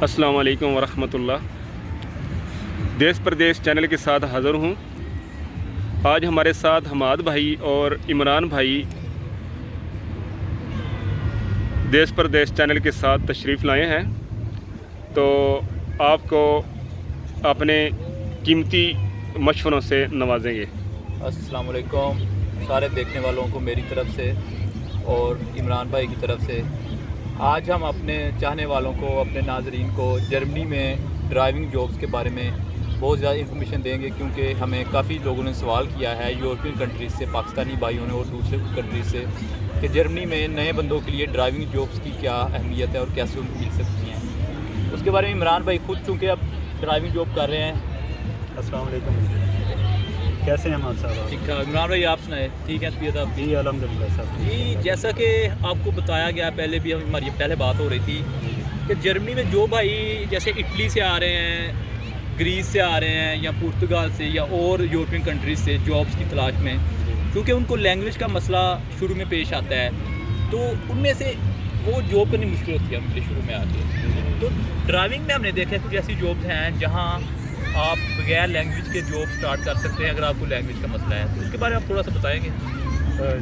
السلام علیکم ورحمۃ اللہ۔ دیس پردیش چینل کے ساتھ حاضر ہوں۔ آج ہمارے ساتھ حماد بھائی اور عمران بھائی دیس پردیش چینل کے ساتھ تشریف لائے ہیں، تو آپ کو اپنے قیمتی مشوروں سے نوازیں گے۔ السلام علیکم سارے دیکھنے والوں کو میری طرف سے اور عمران بھائی کی طرف سے۔ آج ہم اپنے چاہنے والوں کو، اپنے ناظرین کو جرمنی میں ڈرائیونگ جابس کے بارے میں بہت زیادہ انفارمیشن دیں گے، کیونکہ ہمیں کافی لوگوں نے سوال کیا ہے یورپین کنٹریز سے، پاکستانی بھائیوں نے اور دوسرے کنٹریز سے، کہ جرمنی میں نئے بندوں کے لیے ڈرائیونگ جابس کی کیا اہمیت ہے اور کیسے ان کو مل سکتی ہیں۔ اس کے بارے میں عمران بھائی خود چونکہ اب ڈرائیونگ جاب کر رہے ہیں۔ السلام علیکم، کیسے ہیں ہمارے صاحب؟ ٹھیک ہے عمران بھائی، آپ سنائیں، ٹھیک ہے طبیعت آپ کی؟ جی الحمدللہ صاحب۔ جی جیسا کہ آپ کو بتایا گیا پہلے بھی، ہماری پہلے بات ہو رہی تھی کہ جرمنی میں جو بھائی جیسے اٹلی سے آ رہے ہیں، گریس سے آ رہے ہیں، یا پرتگال سے یا اور یورپین کنٹریز سے جابس کی تلاش میں، کیونکہ ان کو لینگویج کا مسئلہ شروع میں پیش آتا ہے، تو ان میں سے وہ جاب کرنی مشکل ہوتی ہے ان کے شروع میں آ کے۔ تو ڈرائیونگ میں ہم نے دیکھا ہے کچھ ایسی جابس ہیں جہاں آپ بغیر لینگویج کے جاب سٹارٹ کر سکتے ہیں اگر آپ کو لینگویج کا مسئلہ ہے، تو اس کے بارے میں آپ تھوڑا سا بتائیں گے؟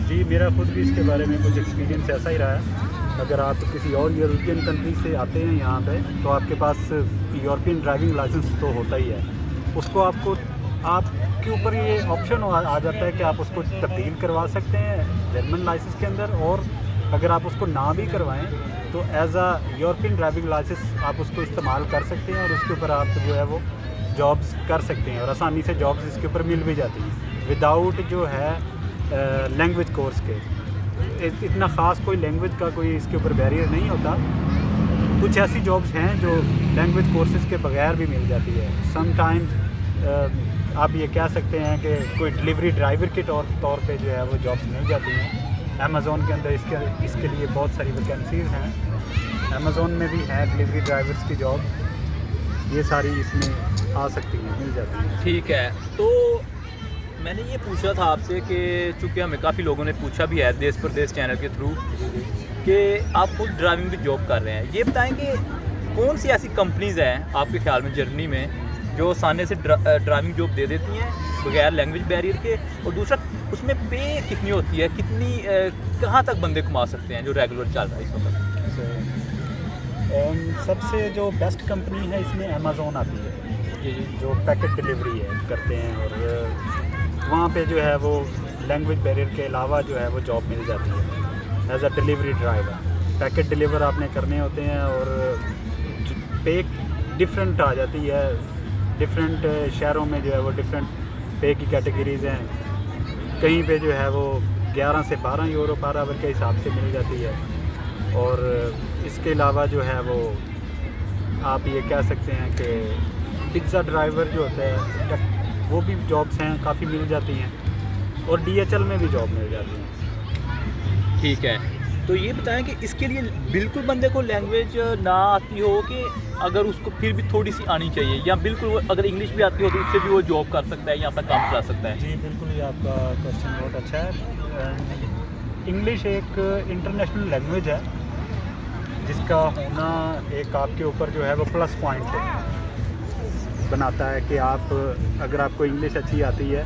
جی میرا خود بھی اس کے بارے میں کچھ ایکسپیرینس ایسا ہی رہا ہے۔ اگر آپ کسی اور یورپین کنٹری سے آتے ہیں یہاں پہ، تو آپ کے پاس یورپین ڈرائیونگ لائسنس تو ہوتا ہی ہے، اس کو آپ کے اوپر یہ آپشن آ جاتا ہے کہ آپ اس کو تبدیل کروا سکتے ہیں جرمن لائسنس کے اندر، اور اگر آپ اس کو نہ بھی کروائیں تو as a European driving licence آپ اس کو استعمال کر سکتے ہیں، اور اس کے اوپر آپ جو ہے وہ جابس کر سکتے ہیں، اور آسانی سے جابس اس کے اوپر مل بھی جاتی ہیں وداؤٹ جو ہے لینگویج کورس کے۔ اتنا خاص کوئی لینگویج کا کوئی اس کے اوپر بیریئر نہیں ہوتا۔ کچھ ایسی جابس ہیں جو لینگویج کورسز کے بغیر بھی مل جاتی ہے۔ سم ٹائمز آپ یہ کہہ سکتے ہیں کہ کوئی ڈلیوری ڈرائیور کے طور پہ جو ہے وہ جابس مل جاتی ہیں۔ امیزون کے اندر اس کے لیے بہت ساری ویکینسیز ہیں، امیزون میں بھی ہیں ڈلیوری ڈرائیورس کی جاب، یہ ساری اس میں آ سکتی ہیں، مل جاتی ہیں۔ ٹھیک ہے، تو میں نے یہ پوچھا تھا آپ سے کہ چونکہ ہمیں کافی لوگوں نے پوچھا بھی ہے دیس پردیش چینل کے تھرو کہ آپ خود ڈرائیونگ بھی جاب کر رہے ہیں، یہ بتائیں کہ کون سی ایسی کمپنیز ہیں آپ کے خیال میں جرمنی میں جو آسانی سے ڈرائیونگ جاب دے دیتی ہیں بغیر لینگویج بیریئر کے، اور دوسرا اس میں پے کتنی ہوتی ہے، کتنی کہاں تک بندے کما سکتے ہیں جو ریگولر چل رہا ہے اس وقت؟ سب سے جو بیسٹ کمپنی ہے اس میں امیزون آتی ہے، جو پیکٹ ڈلیوری ہے کرتے ہیں، اور وہاں پہ جو ہے وہ لینگویج بیریئر کے علاوہ جو ہے وہ جاب مل جاتی ہے as a delivery driver. Packet deliver آپ نے کرنے ہوتے ہیں، اور پے ڈفرینٹ آ جاتی ہے، ڈفرینٹ شہروں میں جو ہے وہ ڈفرینٹ پے کی کیٹیگریز ہیں۔ کہیں پہ جو ہے وہ 11 سے 12 یورو پر آور کے حساب سے مل جاتی ہے، اور اس کے علاوہ جو ہے وہ آپ یہ کہہ سکتے ہیں کہ پزا ڈرائیور جو ہوتا ہے وہ بھی جابس ہیں، کافی مل جاتی ہیں، اور ڈی ایچ ایل میں بھی جاب مل جاتی ہیں۔ ٹھیک ہے، تو یہ بتائیں کہ اس کے لیے بالکل بندے کو لینگویج نہ آتی ہو، کہ اگر اس کو پھر بھی تھوڑی سی آنی چاہیے، یا بالکل وہ اگر انگلش بھی آتی ہو تو اس سے بھی وہ جاب کر سکتا ہے یا اپنا کام چلا سکتا ہے؟ جی بالکل، یہ آپ کا کوشچن بہت اچھا ہے۔ انگلش ایک انٹرنیشنل لینگویج ہے جس کا ہونا ایک آپ کے اوپر جو ہے وہ پلس پوائنٹ بناتا ہے، کہ آپ اگر آپ کو انگلش اچھی آتی ہے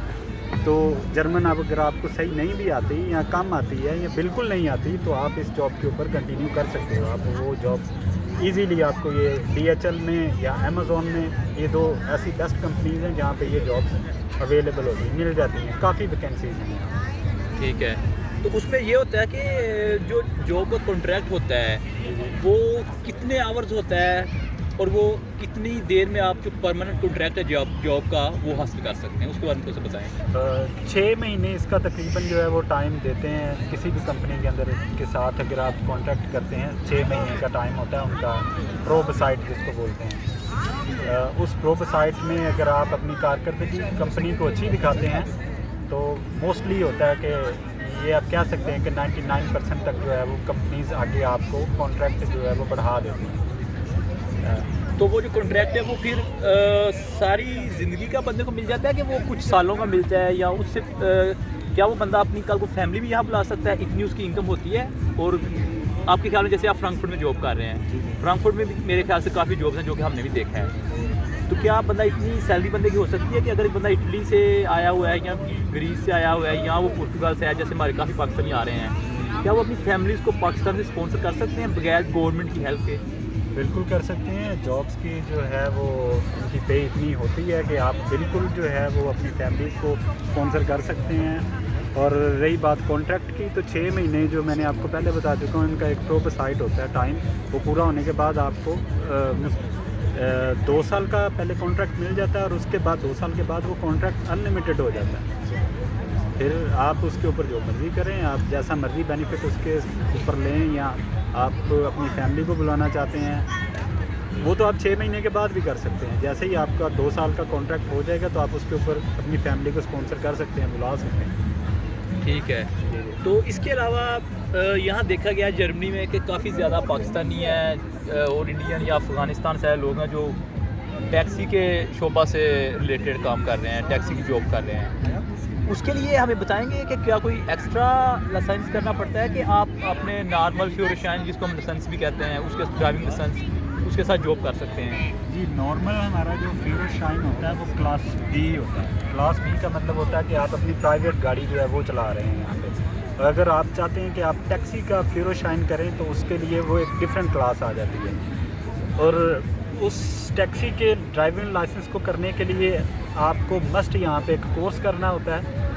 تو جرمن اب اگر آپ کو صحیح نہیں بھی آتی یا کم آتی ہے یا بالکل نہیں آتی تو آپ اس جاب کے اوپر کنٹینیو کر سکتے ہو۔ آپ وہ جاب ایزیلی آپ کو یہ ڈی ایچ ایل میں یا امیزون میں، یہ دو ایسی بیسٹ کمپنیز ہیں جہاں پہ یہ جابس اویلیبل ہوتی ہیں، مل جاتی ہیں، کافی ویکینسیز ہیں۔ ٹھیک ہے، تو اس میں یہ ہوتا ہے کہ جو جاب کا کانٹریکٹ ہوتا ہے وہ کتنے آورز ہوتا ہے، اور وہ کتنی دیر میں آپ جو پرماننٹ کانٹریکٹ ہے جاب کا وہ حاصل کر سکتے ہیں، اس کے بارے میں تھوڑا سا بتائیں۔ 6 مہینے اس کا تقریباً جو ہے وہ ٹائم دیتے ہیں کسی بھی کمپنی کے اندر کے ساتھ، اگر آپ کانٹریکٹ کرتے ہیں 6 مہینے کا ٹائم ہوتا ہے ان کا، پروب سائٹ جس کو بولتے ہیں۔ اس پروب سائٹ میں اگر آپ اپنی کارکردگی کمپنی کو اچھی دکھاتے ہیں تو موسٹلی ہوتا ہے کہ یہ آپ کہہ سکتے ہیں کہ 99% تک جو ہے وہ کمپنیز آگے آپ کو کانٹریکٹ جو ہے وہ بڑھا دیتی ہیں۔ تو وہ جو کانٹریکٹ ہے وہ پھر ساری زندگی کا بندے کو مل جاتا ہے، کہ وہ کچھ سالوں کا ملتا ہے، یا اس سے کیا وہ بندہ اپنی کل کو فیملی بھی یہاں بلا سکتا ہے، اتنی اس کی انکم ہوتی ہے، اور آپ کے خیال میں جیسے آپ فرانکفرٹ میں جاب کر رہے ہیں, فرانکفرٹ میں بھی میرے خیال سے کافی جابس ہیں جو کہ ہم نے بھی دیکھا ہے, تو کیا بندہ اتنی سیلری بندے کی ہو سکتی ہے کہ اگر بندہ اٹلی سے آیا ہوا ہے یا گریس سے آیا ہوا ہے یا وہ پورتگال سے آیا, جیسے ہمارے کافی پاکستانی آ رہے ہیں, کیا وہ اپنی فیملیز کو پاکستان سے اسپانسر کر سکتے ہیں بغیر گورنمنٹ کی ہیلپ کے؟ بالکل کر سکتے ہیں. جابس کی جو ہے وہ ان کی پے اتنی ہوتی ہے کہ آپ بالکل جو ہے وہ اپنی فیملیز کو اسپانسر کر سکتے ہیں. اور رہی بات کانٹریکٹ کی, تو 6 مہینے جو میں نے آپ کو پہلے بتا چکا ہوں, ان کا ایک پروپر سائٹ ہوتا ہے ٹائم, وہ پورا ہونے کے بعد آپ کو 2 سال کا پہلے کانٹریکٹ مل جاتا ہے, اور اس کے بعد 2 سال کے بعد وہ کانٹریکٹ انلمیٹڈ ہو جاتا ہے. پھر آپ اس کے اوپر جو مرضی کریں, آپ جیسا مرضی بینیفٹ اس کے اوپر لیں, یا آپ اپنی فیملی کو بلانا چاہتے ہیں وہ تو آپ 6 مہینے کے بعد بھی کر سکتے ہیں. جیسے ہی آپ کا 2 سال کا کانٹریکٹ ہو جائے گا تو آپ اس کے اوپر اپنی فیملی کو اسپانسر کر سکتے ہیں, بلا سکتے ہیں. ٹھیک ہے. تو اس کے علاوہ یہاں دیکھا گیا جرمنی میں کہ کافی زیادہ پاکستانی ہیں اور انڈین یا افغانستان سے لوگ ہیں جو ٹیکسی کے شعبہ سے ریلیٹڈ کام کر رہے ہیں, ٹیکسی کی جاب کر رہے ہیں. اس کے لیے ہمیں بتائیں گے کہ کیا کوئی ایکسٹرا لائسنس کرنا پڑتا ہے کہ آپ اپنے نارمل فیورشائن جس کو ہم لائسنس بھی کہتے ہیں اس کے ڈرائیونگ لائسنس اس کے ساتھ جاب کر سکتے ہیں؟ جی نارمل ہمارا جو فیورشائن ہوتا ہے وہ کلاس بی ہوتا ہے. کلاس بی کا مطلب ہوتا ہے کہ آپ اپنی پرائیویٹ گاڑی جو ہے وہ چلا رہے ہیں یہاں پہ. اور اگر آپ چاہتے ہیں کہ آپ ٹیکسی کا فیورشائن کریں تو اس کے لیے وہ ایک ڈفرینٹ کلاس آ جاتی ہے. اور اس ٹیکسی کے ڈرائیونگ لائسنس کو کرنے کے لیے آپ کو مسٹ یہاں پہ ایک کورس کرنا ہوتا ہے,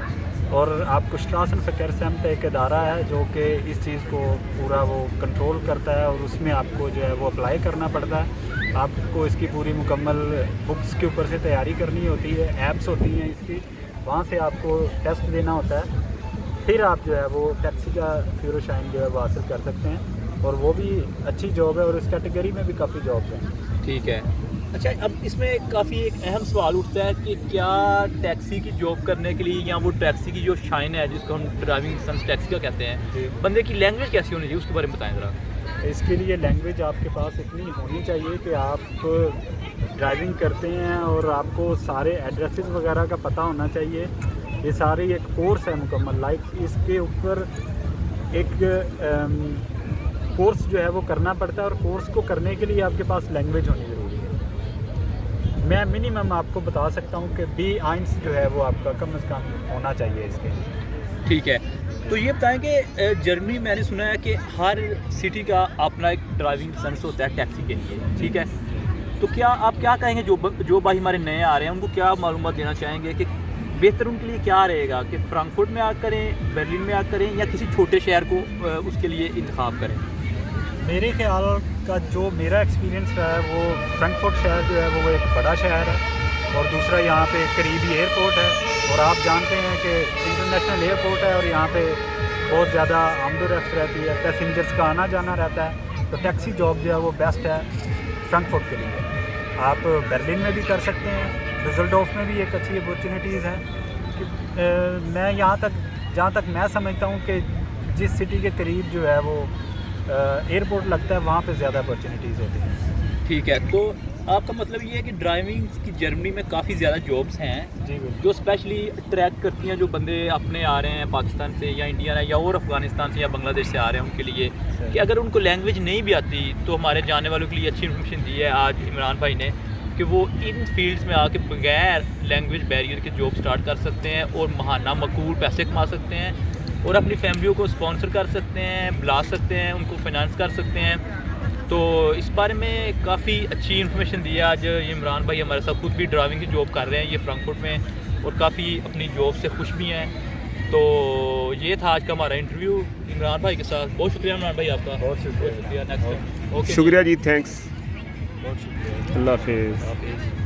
اور آپ کو شٹراسن فکرسیمٹ ایک ادارہ ہے جو کہ اس چیز کو پورا وہ کنٹرول کرتا ہے, اور اس میں آپ کو جو ہے وہ اپلائی کرنا پڑتا ہے. آپ کو اس کی پوری مکمل بکس کے اوپر سے تیاری کرنی ہوتی ہے, ایپس ہوتی ہیں اس کی, وہاں سے آپ کو ٹیسٹ دینا ہوتا ہے, پھر آپ جو ہے وہ ٹیکسی کا فیورشائن جو ہے وہ حاصل کر سکتے ہیں. اور وہ بھی اچھی جاب ہے, اور اس کیٹیگری میں بھی کافی جابس ہیں. ٹھیک ہے. اچھا, اب اس میں کافی ایک اہم سوال اٹھتا ہے کہ کیا ٹیکسی کی جاب کرنے کے لیے یا وہ ٹیکسی کی جو شائن ہے جس کو ہم ڈرائیونگ لائسنس ٹیکسی کا کہتے ہیں, بندے کی لینگویج کیسی ہونی چاہیے اس کے بارے میں بتائیں ذرا. اس کے لیے لینگویج آپ کے پاس اتنی ہونی چاہیے کہ آپ ڈرائیونگ کرتے ہیں اور آپ کو سارے ایڈریسز وغیرہ کا پتہ ہونا چاہیے. یہ سارے ایک کورس ہے مکمل, لائک اس کے اوپر ایک کورس جو ہے وہ کرنا پڑتا ہے, اور کورس کو کرنے کے لیے آپ کے پاس لینگویج ہونی ضروری ہے. میں منیمم آپ کو بتا سکتا ہوں کہ B1 جو ہے وہ آپ کا کم از کم ہونا چاہیے اس کے. ٹھیک ہے. تو یہ بتائیں کہ جرمنی میں نے سنا ہے کہ ہر سٹی کا اپنا ایک ڈرائیونگ لائسنس ہوتا ہے ٹیکسی کے لیے, ٹھیک ہے, تو کیا آپ کیا کہیں گے جو بھائی ہمارے نئے آ رہے ہیں ان کو کیا معلومات دینا چاہیں گے کہ بہتر ان کے لیے کیا رہے گا کہ فرانکفرٹ میں آ کریں, برلن میں آ کریں, یا کسی چھوٹے شہر کو اس کے لیے انتخاب کریں؟ میرے خیال کا جو میرا ایکسپیرینس رہا ہے وہ فرینکفرٹ شہر جو ہے وہ ایک بڑا شہر ہے, اور دوسرا یہاں پہ قریبی ایئرپورٹ ہے, اور آپ جانتے ہیں کہ انٹرنیشنل ایئرپورٹ ہے, اور یہاں پہ بہت زیادہ آمد و رفت رہتی ہے, پیسنجرس کا آنا جانا رہتا ہے. تو ٹیکسی جاب جو ہے وہ بیسٹ ہے فرینکفرٹ کے لیے. آپ برلن میں بھی کر سکتے ہیں, ڈسلڈورف میں بھی ایک اچھی اپورچونیٹیز ہیں. میں جہاں تک میں سمجھتا ہوں کہ جس سٹی کے قریب جو ہے وہ ایئرپورٹ لگتا ہے وہاں پہ زیادہ اپورچونیٹیز ہوتی ہیں. ٹھیک ہے. تو آپ کا مطلب یہ ہے کہ ڈرائیونگ کی جرمنی میں کافی زیادہ جابس ہیں جی بالکل, جو اسپیشلی اٹریکٹ کرتی ہیں جو بندے اپنے آ رہے ہیں پاکستان سے یا انڈیا یا اور افغانستان سے یا بنگلہ دیش سے آ رہے ہیں ان کے لیے, کہ اگر ان کو لینگویج نہیں بھی آتی تو ہمارے جانے والوں کے لیے اچھی انفارمیشن دی ہے آج عمران بھائی نے کہ وہ ان فیلڈز میں آ کے بغیر لینگویج بیریئر کے جاب سٹارٹ کر سکتے ہیں اور ماہانہ مقبول پیسے کما سکتے ہیں, اور اپنی فیملیوں کو اسپانسر کر سکتے ہیں, بلا سکتے ہیں, ان کو فائنانس کر سکتے ہیں. تو اس بارے میں کافی اچھی انفارمیشن دی ہے آج عمران بھائی ہمارے ساتھ. خود بھی ڈرائیونگ کی جاب کر رہے ہیں یہ فرانکفرٹ میں, اور کافی اپنی جاب سے خوش بھی ہیں. تو یہ تھا آج کا ہمارا انٹرویو عمران بھائی کے ساتھ. بہت شکریہ عمران بھائی آپ کا. بہت شکریہ. Next time. اوکے, شکریہ جی, تھینکس, بہت شکریہ. اللہ حافظ. حافظ.